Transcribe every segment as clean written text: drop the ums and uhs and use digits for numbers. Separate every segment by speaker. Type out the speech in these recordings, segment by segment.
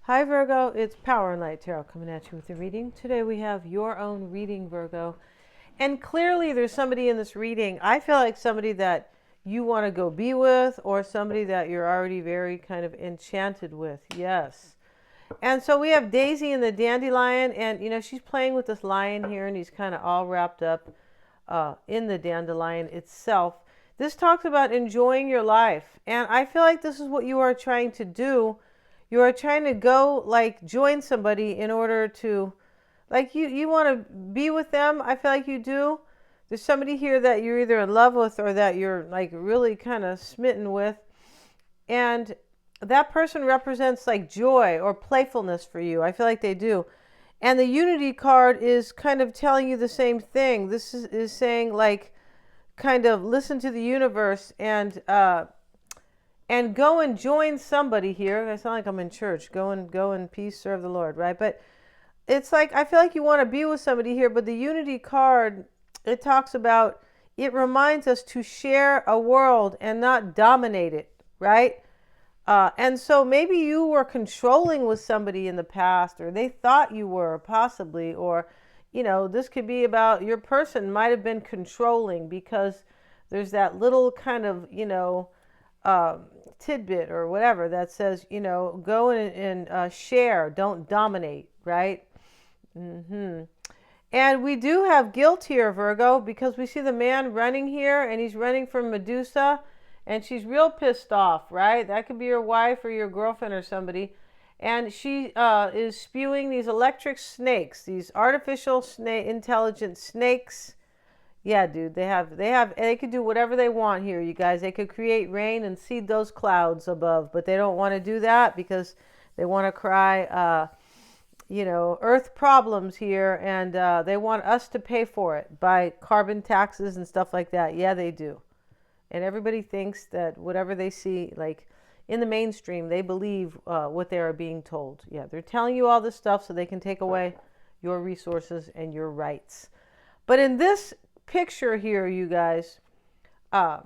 Speaker 1: Hi Virgo, it's Power and Light Tarot coming at you with a reading. Today we have your own reading, Virgo. And clearly there's somebody in this reading. I feel like somebody that you want to go be with, or somebody that you're already very kind of enchanted with. Yes. And so we have Daisy and the dandelion, and she's playing with this lion here, and he's kind of all wrapped up in the dandelion itself. This talks about enjoying your life. And I feel like this is what you are trying to do. You are trying to go join somebody in order to, you want to be with them. I feel like you do. There's somebody here that you're either in love with or that you're really kind of smitten with. And that person represents joy or playfulness for you. I feel like they do. And the Unity card is kind of telling you the same thing. This is saying kind of listen to the universe and go and join somebody here. I sound like I'm in church. Go in peace, serve the Lord, right? But it's I feel like you want to be with somebody here, but the Unity card, it talks about, it reminds us to share a world and not dominate it, right? And so maybe you were controlling with somebody in the past, or they thought you were possibly, or, this could be about your person might have been controlling because there's that little kind of, tidbit or whatever that says, go and share, don't dominate, right? And we do have guilt here, Virgo, because we see the man running here, and he's running from Medusa, and she's real pissed off, right? That could be your wife or your girlfriend or somebody. And she is spewing these electric snakes, these artificial intelligent snakes. Yeah, dude, they could do whatever they want here, you guys. They could create rain and seed those clouds above, but they don't want to do that because they want to cry, earth problems here, and they want us to pay for it by carbon taxes and stuff like that. Yeah, they do. And everybody thinks that whatever they see, in the mainstream, they believe what they are being told. Yeah, they're telling you all this stuff so they can take away your resources and your rights. But in this picture here, you guys, I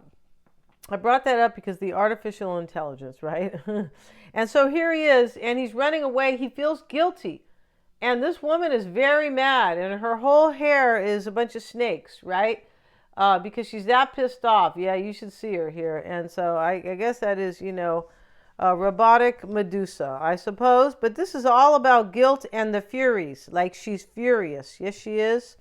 Speaker 1: brought that up because the artificial intelligence, right? And so here he is, and he's running away. He feels guilty, and this woman is very mad, and her whole hair is a bunch of snakes, right? Because she's that pissed off. Yeah, you should see her here. And so I guess that is, robotic Medusa, I suppose. But this is all about guilt and the Furies. She's furious. Yes, she is.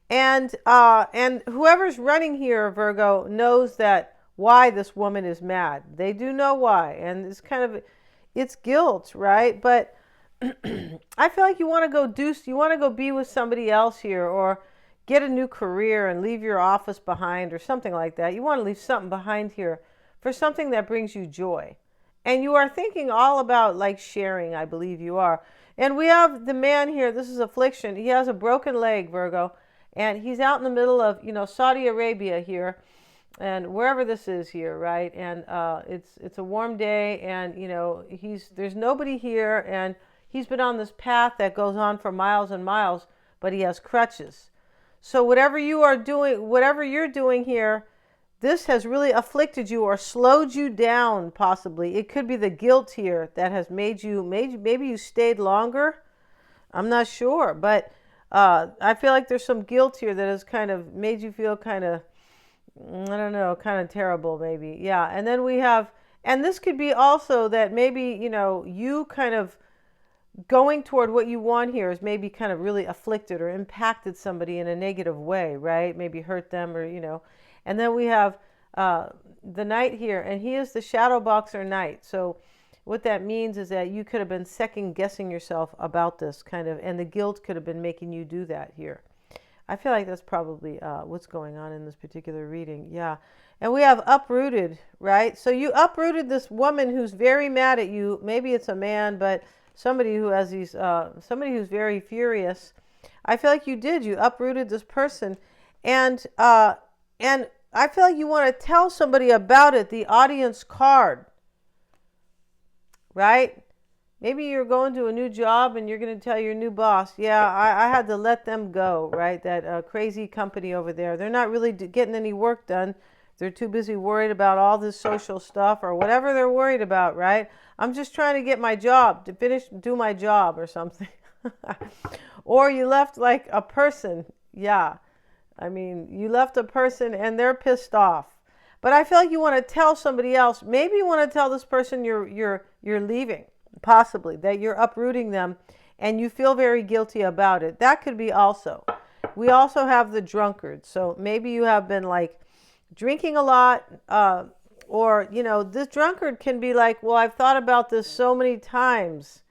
Speaker 1: And whoever's running here, Virgo, knows that why this woman is mad. They do know why. And it's guilt, right? But I feel like you want to go be with somebody else here, or get a new career and leave your office behind or something like that. You want to leave something behind here for something that brings you joy. And you are thinking all about sharing, I believe you are. And we have the man here. This is affliction. He has a broken leg, Virgo. And he's out in the middle of, Saudi Arabia here, and wherever this is here, right? And it's a warm day, and there's nobody here, and he's been on this path that goes on for miles and miles, but he has crutches. So whatever you're doing here, this has really afflicted you or slowed you down. Possibly it could be the guilt here that has maybe you stayed longer. I'm not sure, but I feel like there's some guilt here that has kind of made you feel kind of, I don't know, kind of terrible maybe. Yeah. And then we have, and this could be also that maybe, you kind of going toward what you want here is maybe kind of really afflicted or impacted somebody in a negative way, right? Maybe hurt them or, And then we have the Knight here, and he is the shadow boxer Knight. So what that means is that you could have been second guessing yourself about this kind of, and the guilt could have been making you do that here. I feel like that's probably what's going on in this particular reading. Yeah. And we have uprooted, right? So you uprooted this woman who's very mad at you. Maybe it's a man, but somebody who has somebody who's very furious. I feel like you did. You uprooted this person. And I feel like you want to tell somebody about it, the audience card. Right? Maybe you're going to a new job and you're going to tell your new boss, yeah, I had to let them go, right? That crazy company over there. They're not really getting any work done. They're too busy worried about all this social stuff or whatever they're worried about, right? I'm just trying to get my job, to do my job or something. Or you left like a person. Yeah. I mean, you left a person and they're pissed off. But I feel like you want to tell somebody else. Maybe you want to tell this person you're leaving, possibly, that you're uprooting them, and you feel very guilty about it. That could be also. We also have the drunkard. So maybe you have been like drinking a lot, or, you know, this drunkard can be like, well, I've thought about this so many times.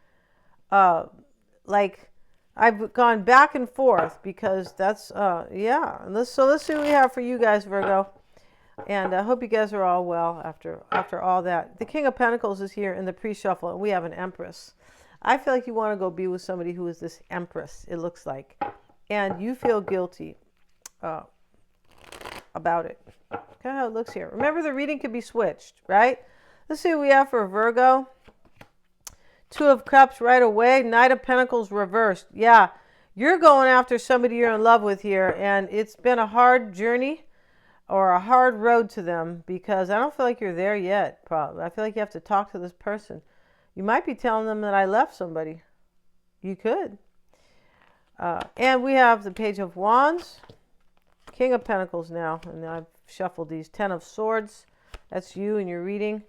Speaker 1: Like, I've gone back and forth because that's, yeah. So let's see what we have for you guys, Virgo. And I hope you guys are all well after all that. The King of Pentacles is here in the pre-shuffle, and we have an Empress. I feel like you want to go be with somebody who is this Empress, it looks like. And you feel guilty about it. Look how it looks here. Remember, the reading could be switched, right? Let's see what we have for Virgo. Two of Cups right away. Knight of Pentacles reversed. Yeah, you're going after somebody you're in love with here, and it's been a hard journey or a hard road to them, because I don't feel like you're there yet, probably. I feel like you have to talk to this person. You might be telling them that I left somebody. You could. And we have the Page of Wands, King of Pentacles now, and I've shuffled these. Ten of Swords. That's you and your reading.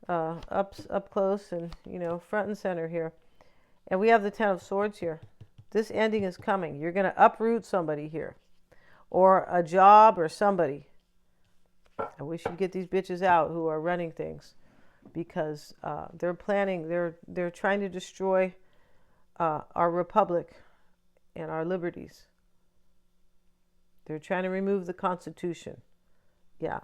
Speaker 1: Up close and, you know, front and center here. And we have the Ten of Swords here. This ending is coming. You're going to uproot somebody here, or a job, or somebody. I wish you'd get these bitches out who are running things, because they're planning, they're trying to destroy our republic and our liberties. They're trying to remove the Constitution. Yeah.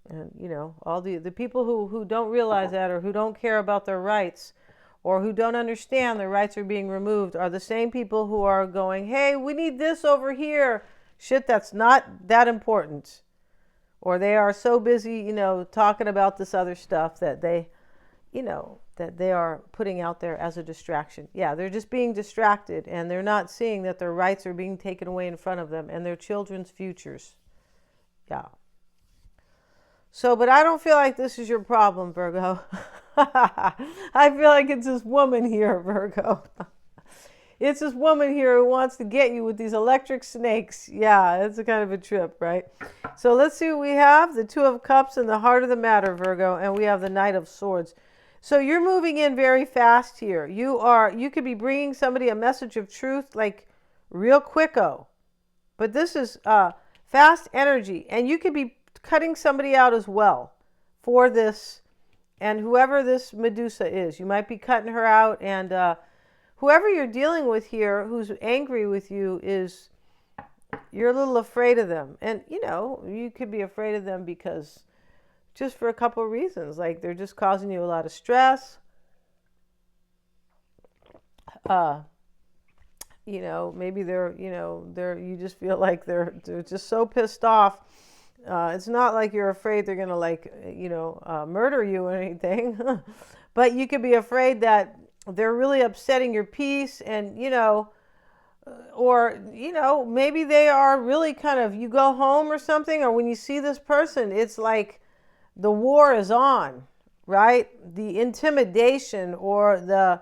Speaker 1: And, you know, all the people who don't realize that, or who don't care about their rights, or who don't understand their rights are being removed, are the same people who are going, hey, we need this over here. Shit, that's not that important. Or they are so busy, you know, talking about this other stuff that they, you know, that they are putting out there as a distraction. Yeah, they're just being distracted, and they're not seeing that their rights are being taken away in front of them, and their children's futures. Yeah. So, but I don't feel like this is your problem, Virgo. I feel like it's this woman here, Virgo. It's this woman here who wants to get you with these electric snakes. Yeah, it's a kind of a trip, right? So let's see what we have. The Two of Cups in the heart of the matter, Virgo. And we have the Knight of Swords. So you're moving in very fast here. You could be bringing somebody a message of truth, like real quicko. But this is fast energy. And you could be cutting somebody out as well for this, and whoever this Medusa is, you might be cutting her out, and whoever you're dealing with here who's angry with you is, you're a little afraid of them. And, you know, you could be afraid of them because just for a couple of reasons, like they're just causing you a lot of stress. You know, maybe you just feel like they're just so pissed off. It's not like you're afraid they're going to, like, you know, murder you or anything. But you could be afraid that they're really upsetting your peace, and, you know, or, you know, maybe they are really kind of, you go home or something, or when you see this person, it's like the war is on, right? The intimidation, or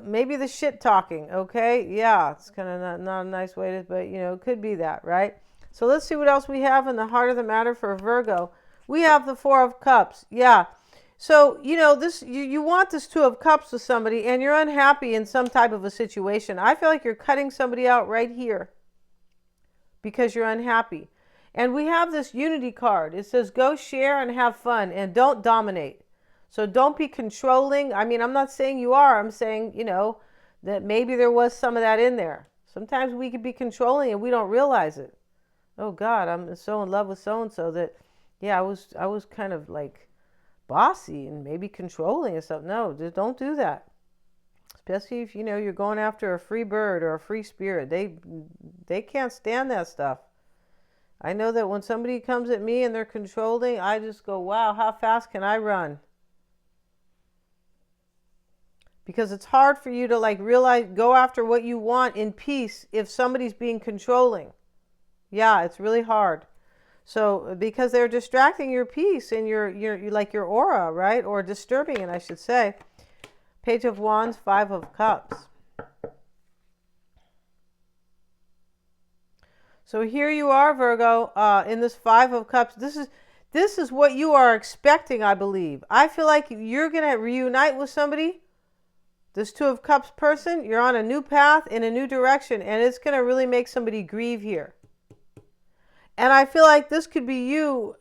Speaker 1: maybe the shit talking, okay? Yeah, it's kind of not a nice way to, but, you know, it could be that, right? So let's see what else we have in the heart of the matter for Virgo. We have the Four of Cups. Yeah. So, you know, this you want this Two of Cups with somebody, and you're unhappy in some type of a situation. I feel like you're cutting somebody out right here because you're unhappy. And we have this Unity card. It says, go share and have fun, and don't dominate. So don't be controlling. I mean, I'm not saying you are. I'm saying, you know, that maybe there was some of that in there. Sometimes we could be controlling and we don't realize it. Oh God, I'm so in love with so-and-so that, yeah, I was kind of like bossy and maybe controlling and stuff. No, just don't do that. Especially if, you know, you're going after a free bird or a free spirit. They can't stand that stuff. I know that when somebody comes at me and they're controlling, I just go, wow, how fast can I run? Because it's hard for you to, like, realize, go after what you want in peace if somebody's being controlling. Yeah, it's really hard. So because they're distracting your peace and your like your aura, right? Or disturbing it, I should say. Page of Wands, Five of Cups. So here you are, Virgo, in this Five of Cups. This is what you are expecting, I believe. I feel like you're going to reunite with somebody. This Two of Cups person, you're on a new path in a new direction, and it's going to really make somebody grieve here. And I feel like this could be you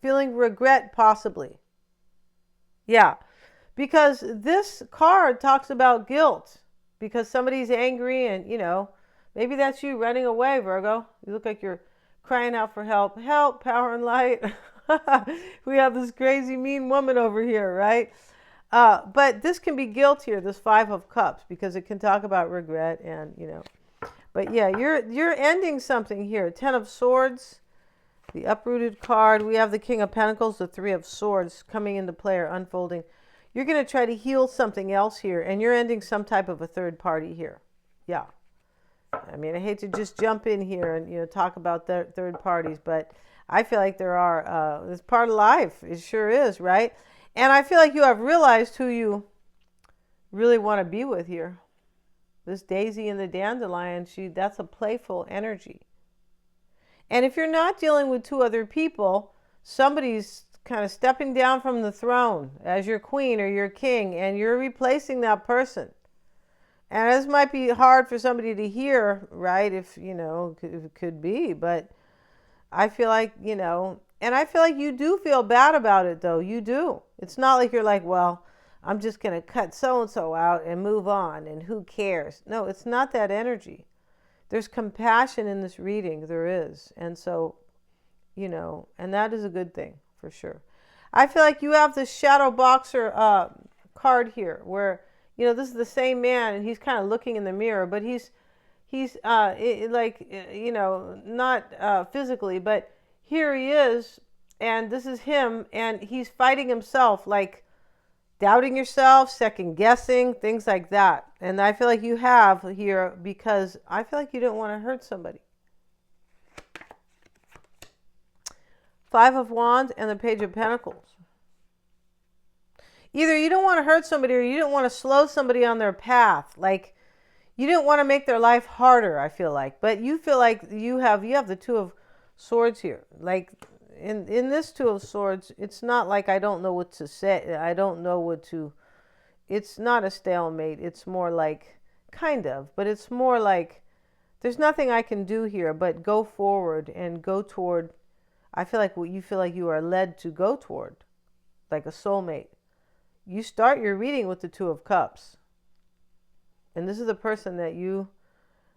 Speaker 1: feeling regret, possibly. Yeah, because this card talks about guilt, because somebody's angry and, you know, maybe that's you running away, Virgo. You look like you're crying out for help. Help, power and light. We have this crazy mean woman over here, right? But this can be guilt here, this Five of Cups, because it can talk about regret and, you know. But yeah, you're ending something here. Ten of Swords, the uprooted card. We have the King of Pentacles, the Three of Swords coming into play or unfolding. You're going to try to heal something else here, and you're ending some type of a third party here. Yeah. I mean, I hate to just jump in here and, you know, talk about third parties, but I feel like there are, it's part of life. It sure is, right? And I feel like you have realized who you really want to be with here. This Daisy and the Dandelion, that's a playful energy. And if you're not dealing with two other people, somebody's kind of stepping down from the throne as your queen or your king, and you're replacing that person. And this might be hard for somebody to hear, right? If, you know, it could be, but I feel like, you know, and I feel like you do feel bad about it, though. You do. It's not like you're like, well, I'm just going to cut so-and-so out and move on, and who cares? No, it's not that energy. There's compassion in this reading. There is. And so, you know, and that is a good thing for sure. I feel like you have this shadow boxer card here where, you know, this is the same man and he's kind of looking in the mirror, but he's like, you know, not physically, but here he is, and this is him, and he's fighting himself, like doubting yourself, second guessing, things like that. And I feel like you have here because I feel like you don't want to hurt somebody. Five of Wands and the Page of Pentacles. Either you don't want to hurt somebody or you don't want to slow somebody on their path. Like, you didn't want to make their life harder, I feel like. But you feel like you have the Two of Swords here. Like, in this Two of Swords, it's not like I don't know what to say. I don't know what to... It's not a stalemate. It's more like, kind of. But it's more like, there's nothing I can do here but go forward and go toward... I feel like what you feel like you are led to go toward. Like a soulmate. You start your reading with the Two of Cups. And this is the person that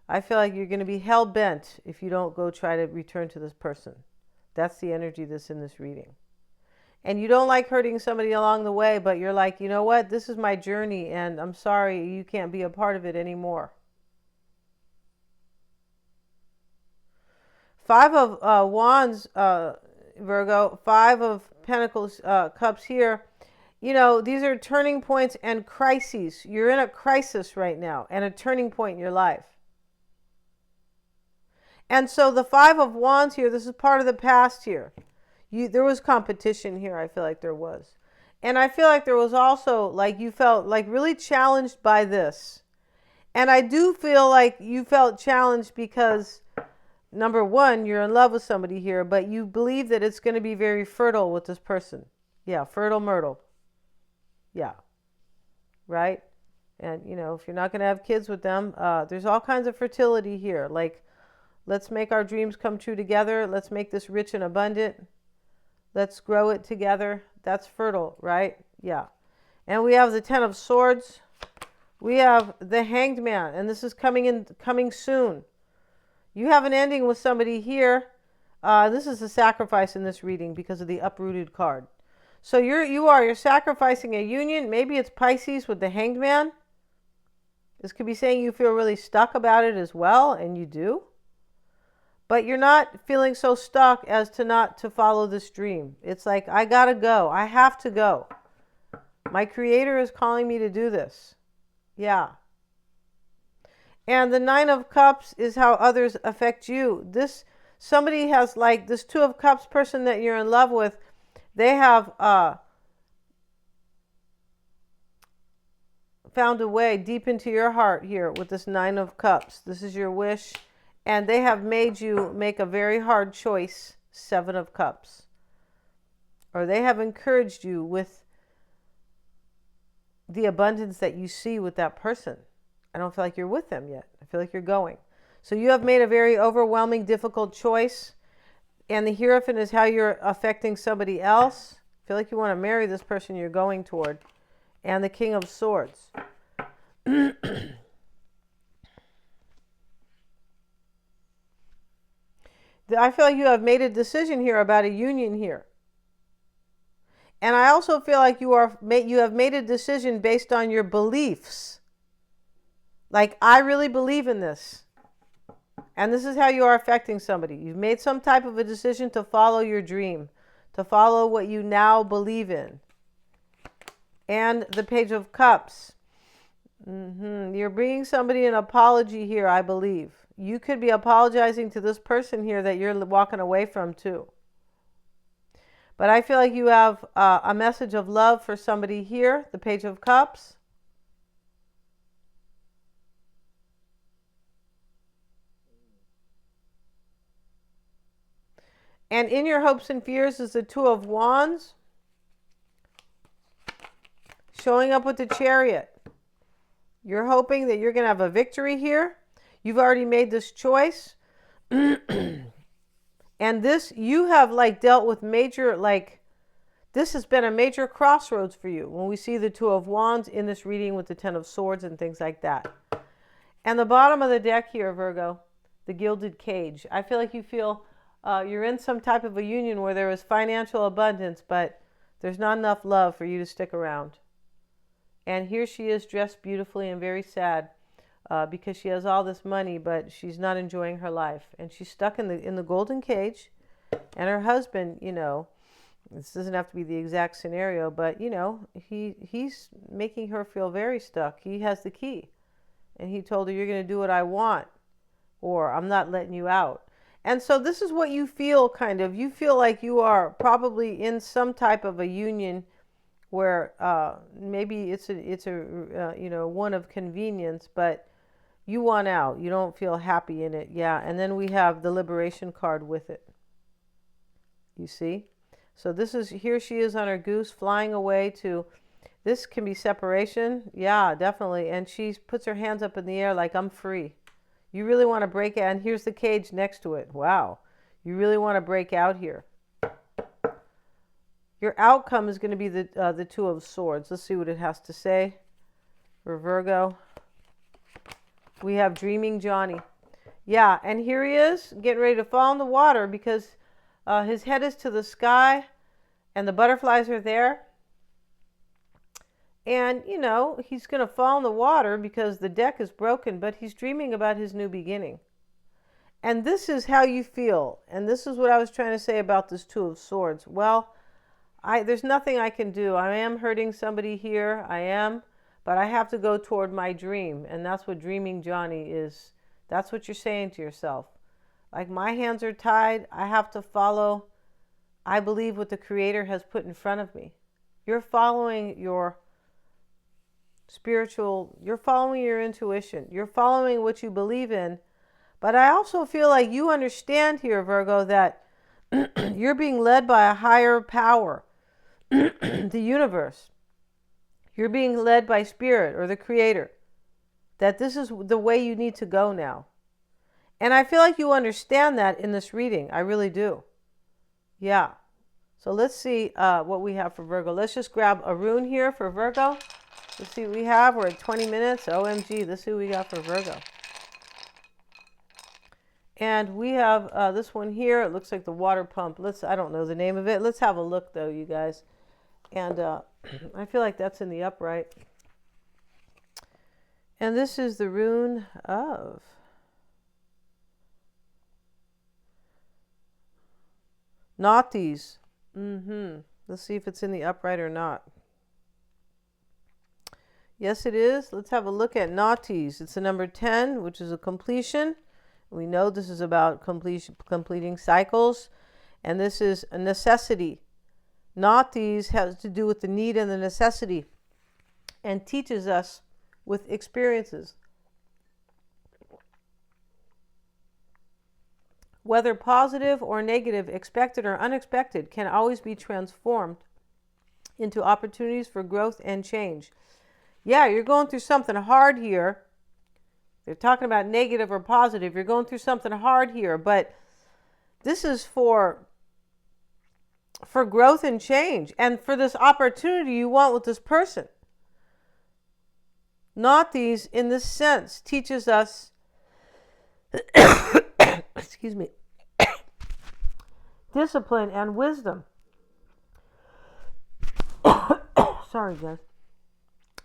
Speaker 1: I feel like you're going to be hell-bent if you don't go try to return to this person. That's the energy that's in this reading. And you don't like hurting somebody along the way, but you're like, you know what? This is my journey, and I'm sorry you can't be a part of it anymore. Five of Wands, Virgo. Five of Pentacles, Cups here. You know, these are turning points and crises. You're in a crisis right now and a turning point in your life. And so the Five of Wands here, this is part of the past here. There was competition here, I feel like there was. And I feel like there was also, like, you felt like really challenged by this. And I do feel like you felt challenged because, number one, you're in love with somebody here, but you believe that it's going to be very fertile with this person. Yeah, fertile myrtle. Yeah. Right? And, you know, if you're not going to have kids with them, there's all kinds of fertility here. Like, let's make our dreams come true together. Let's make this rich and abundant. Let's grow it together. That's fertile, right? Yeah. And we have the Ten of Swords. We have the Hanged Man, and this is coming soon. You have an ending with somebody here. This is a sacrifice in this reading because of the uprooted card. So you're sacrificing a union. Maybe it's Pisces with the Hanged Man. This could be saying you feel really stuck about it as well, and you do. But you're not feeling so stuck as to not to follow this dream. It's like, I gotta go. I have to go. My Creator is calling me to do this. Yeah. And the Nine of Cups is how others affect you. somebody has, like, this Two of Cups person that you're in love with, they have found a way deep into your heart here with this Nine of Cups. This is your wish. And they have made you make a very hard choice, Seven of Cups. Or they have encouraged you with the abundance that you see with that person. I don't feel like you're with them yet. I feel like you're going. So you have made a very overwhelming, difficult choice. And the Hierophant is how you're affecting somebody else. I feel like you want to marry this person you're going toward. And the King of Swords. I feel like you have made a decision here about a union here. And I also feel like you have made a decision based on your beliefs. Like, I really believe in this. And this is how you are affecting somebody. You've made some type of a decision to follow your dream, to follow what you now believe in. And the Page of Cups. You're bringing somebody an apology here, I believe. You could be apologizing to this person here that you're walking away from too. But I feel like you have a message of love for somebody here, the Page of Cups. And in your hopes and fears is the Two of Wands. Showing up with the Chariot. You're hoping that you're going to have a victory here. You've already made this choice. And this, you have, like, dealt with major, like, this has been a major crossroads for you when we see the Two of Wands in this reading with the Ten of Swords and things like that. And the bottom of the deck here, Virgo, the Gilded Cage. I feel like you feel you're in some type of a union where there is financial abundance, but there's not enough love for you to stick around. And here she is dressed beautifully and very sad because she has all this money, but she's not enjoying her life. And she's stuck in the golden cage. And her husband, you know, this doesn't have to be the exact scenario, but, you know, he's making her feel very stuck. He has the key. And he told her, you're going to do what I want, or I'm not letting you out. And so this is what you feel, kind of. You feel like you are probably in some type of a union where maybe it's a you know, one of convenience, but you want out. You don't feel happy in it. Yeah. And then we have the Liberation card with it. You see? So this is, here she is on her goose flying away to, this can be separation. Yeah, definitely. And she puts her hands up in the air like, I'm free. You really want to break out. And here's the cage next to it. Wow. You really want to break out here. Your outcome is going to be the Two of Swords. Let's see what it has to say for Virgo. We have Dreaming Johnny. Yeah, and here he is getting ready to fall in the water because his head is to the sky and the butterflies are there. And, you know, he's going to fall in the water because the deck is broken, but he's dreaming about his new beginning. And this is how you feel. And this is what I was trying to say about this Two of Swords. Well, there's nothing I can do. I am hurting somebody here. I am. But I have to go toward my dream. And that's what Dreaming Johnny is. That's what you're saying to yourself. Like, my hands are tied. I have to follow, I believe, what the Creator has put in front of me. You're following your spiritual, you're following your intuition. You're following what you believe in. But I also feel like you understand here, Virgo, that you're being led by a higher power, the universe. You're being led by Spirit or the Creator. That this is the way you need to go now. And I feel like you understand that in this reading. I really do. Yeah. So let's see what we have for Virgo. Let's just grab a rune here for Virgo. Let's see what we have. We're at 20 minutes. OMG. Let's see what we got for Virgo. And we have this one here. It looks like the water pump. I don't know the name of it. Let's have a look, though, you guys. And I feel like that's in the upright. And this is the rune of Naughties. Let's see if it's in the upright or not. Yes, it is. Let's have a look at Naughties. It's the number 10, which is a completion. We know this is about completing cycles, and this is a necessity. Not these has to do with the need and the necessity, and teaches us with experiences. Whether positive or negative, expected or unexpected, can always be transformed into opportunities for growth and change. Yeah, you're going through something hard here. They're talking about negative or positive. You're going through something hard here, but this is for growth and change, and for this opportunity you want with this person. Not these, in this sense, teaches us excuse me, discipline and wisdom. Sorry, guys.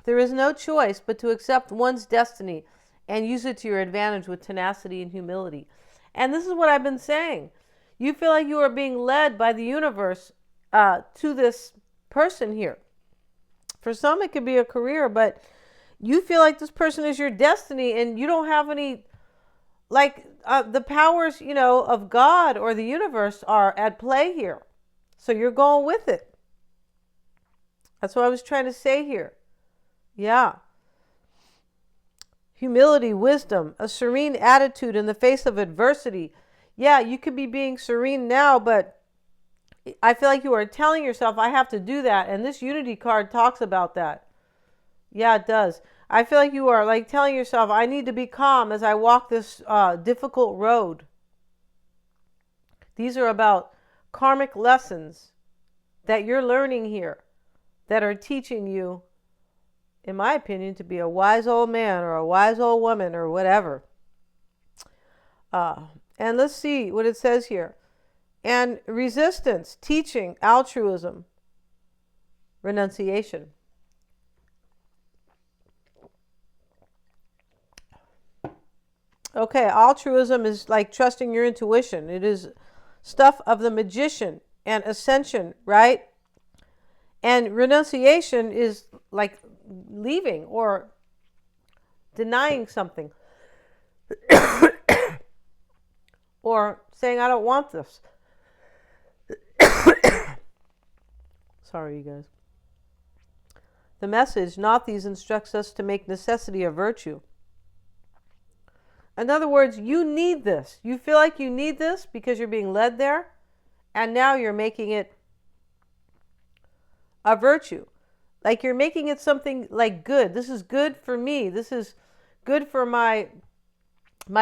Speaker 1: There is no choice but to accept one's destiny and use it to your advantage with tenacity and humility. And this is what I've been saying. You feel like you are being led by the universe to this person here. For some, it could be a career, but you feel like this person is your destiny, and you don't have any, like, the powers, of God or the universe are at play here. So you're going with it. That's what I was trying to say here. Yeah. Humility, wisdom, a serene attitude in the face of adversity. Yeah, you could be being serene now, but I feel like you are telling yourself, I have to do that. And this Unity card talks about that. Yeah, it does. I feel like you are like telling yourself, I need to be calm as I walk this difficult road. These are about karmic lessons that you're learning here that are teaching you, in my opinion, to be a wise old man or a wise old woman or whatever. And let's see what it says here. And resistance, teaching, altruism, renunciation. Okay, altruism is like trusting your intuition. It is stuff of the magician and ascension, right? And renunciation is like leaving or denying something. Or saying, I don't want this. Sorry, you guys. The message, not these, instructs us to make necessity a virtue. In other words, you need this. You feel like you need this because you're being led there, and now you're making it a virtue. Like you're making it something like good. This is good for me. This is good for my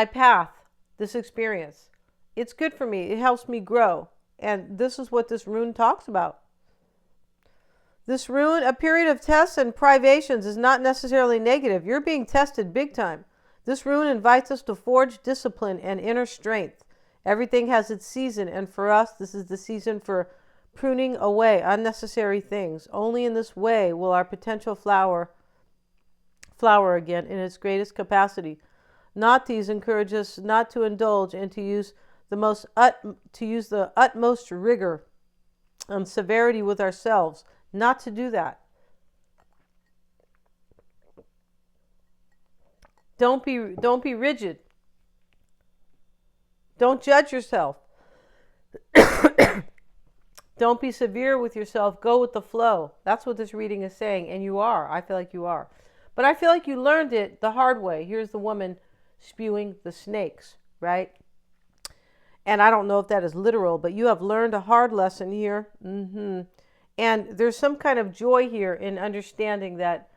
Speaker 1: path, this experience. It's good for me. It helps me grow. And this is what this rune talks about. This rune, a period of tests and privations, is not necessarily negative. You're being tested big time. This rune invites us to forge discipline and inner strength. Everything has its season, and for us, this is the season for pruning away unnecessary things. Only in this way will our potential flower again in its greatest capacity. Not these encourage us not to indulge and to use the utmost rigor and severity with ourselves. Not to do that. Don't be rigid. Don't judge yourself. Don't be severe with yourself. Go with the flow. That's what this reading is saying, and you are. I feel like you are. But I feel like you learned it the hard way. Here's the woman spewing the snakes, right? And I don't know if that is literal, but you have learned a hard lesson here. And there's some kind of joy here in understanding that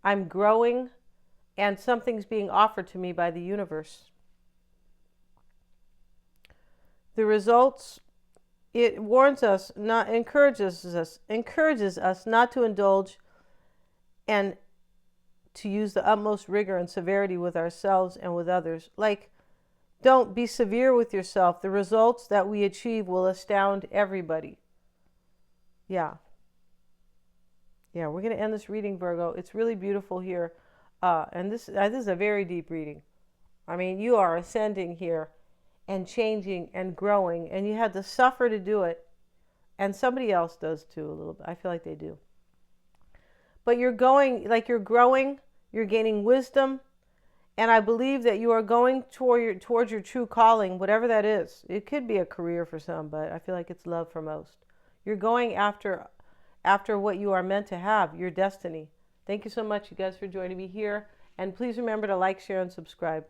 Speaker 1: I'm growing and something's being offered to me by the universe. The results, it warns us, encourages us not to indulge and to use the utmost rigor and severity with ourselves and with others. Like, don't be severe with yourself. The results that we achieve will astound everybody. Yeah, we're going to end this reading, Virgo. It's really beautiful here. And this is a very deep reading. I mean, you are ascending here and changing and growing, and you had to suffer to do it. And somebody else does too, a little bit. I feel like they do. But you're growing, you're gaining wisdom, And I believe that you are going towards your true calling, whatever that is. It could be a career for some, but I feel like it's love for most. You're going after what you are meant to have, your destiny. Thank you so much, you guys, for joining me here. And please remember to like, share, and subscribe.